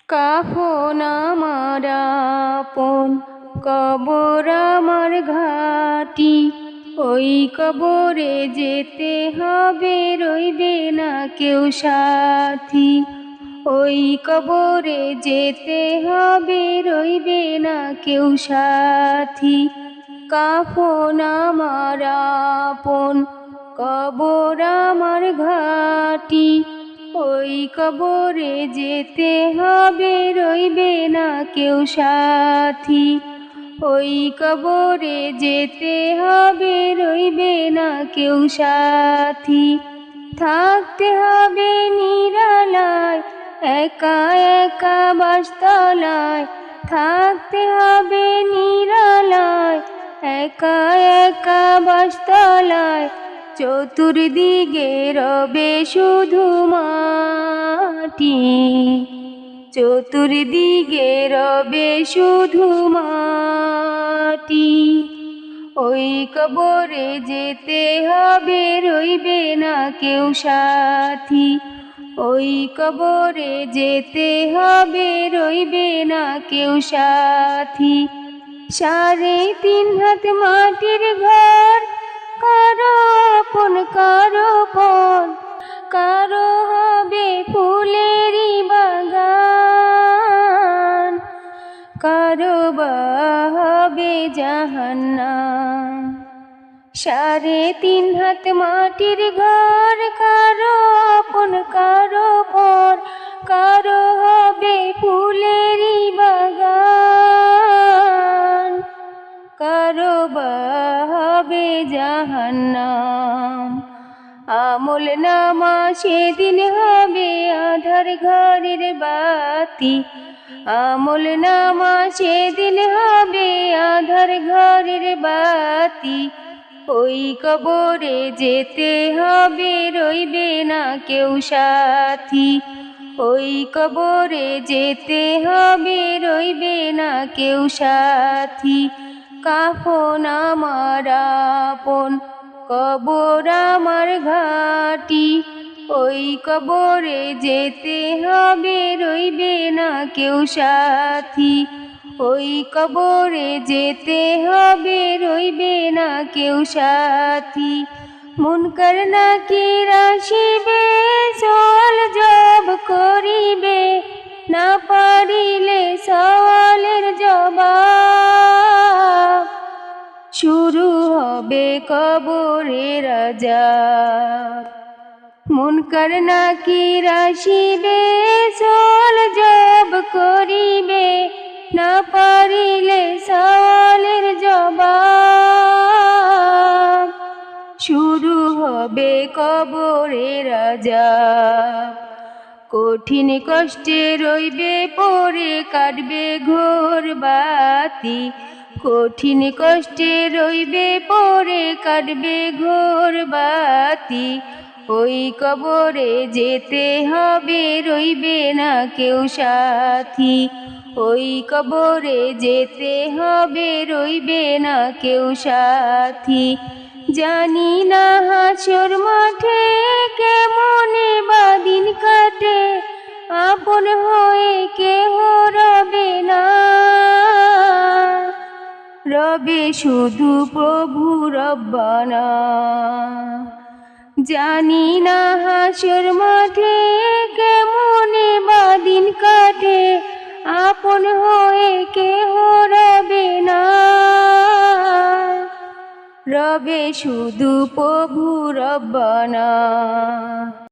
কাফন আমার আপন, কবর আমার ঘাটি। ওই কবরে যেতে হবে, রইবে না কেউ সাথী। ওই কবরে যেতে হবে, রইবে না কেউ সাথী। কাফন আমার আপন, কবর আমার ঘাটি। ওই কবরে যেতে হবে, রইবে না কেউ সাথী। ওই কবরে যেতে হবে, রইবে না কেউ সাথী। থাকতে হবে নিরালায়, একা একা বাসতলায়। থাকতে হবে নিরালায়, একা একা বাসতলায়। চতুর্দিকে রবে শুধু মাটি, চতুর্দিকে রবে শুধু মাটি। ওই কবরে যেতে হবে, রইবে না কেউ সাথী। ওই কবরে যেতে হবে, রইবে না কেউ সাথী। 3.5 হাত মাটির ঘর, কারো আপন কারো পর। কারো হবে ফুলেরই বাগান, কারো বা হবে জাহান্নাম। 3.5 হাত মাটির ঘর, কারো আপন কারো পর। কারো হবে ফুলেরই বাগান, কারো বা হবে জাহান্নাম। আমল নামা সেদিন হবে আঁধার ঘরের বাতি। আমল নামা সেদিন হবে আঁধার ঘরের বাতি। ওই কবরে যেতে হবে, রইবে না কেউ সাথী। ওই কবরে যেতে হবে, রইবে না কেউ সাথী। কাফন আমার আপন, কবর আমার ঘাটি। ওই কবরে যেতে হবে, রইবে না কেউ সাথী। ওই কবরে যেতে হবে, রইবে না কেউ সাথী। মুনকার নাকির আসিবে, সওয়াল জবাব করিবে। না পারিলে সওয়ালের জবাব, শুরু হবে কবরের আযাব। মুনকার নাকির আসিবে, সওয়াল জবাব করিবে। না পারিলে সওয়ালের জবাব, শুরু হবে কবরের আযাব। কঠিন কষ্টে রইবে পড়ে, কাটবে ঘোর বাতি। কঠিন কষ্টে রইবে পড়ে, কাটবে ঘোর বাতি। ওই কবরে যেতে হবে, রইবে না কেউ সাথী। ওই কবরে যেতে হবে, রইবে না কেউ সাথী। জানি না হাসর মাঠে কেমনে বা দিন কাটে, আপন হয়ে কেহ রবে না। রবে শুধু প্রভু রব্বানা। জানি না হাসর মাঠে কেমনে বা দিন কাটে, আপন হয়ে কেহ রবে না। রবে শুধু প্রভু রব্বানা।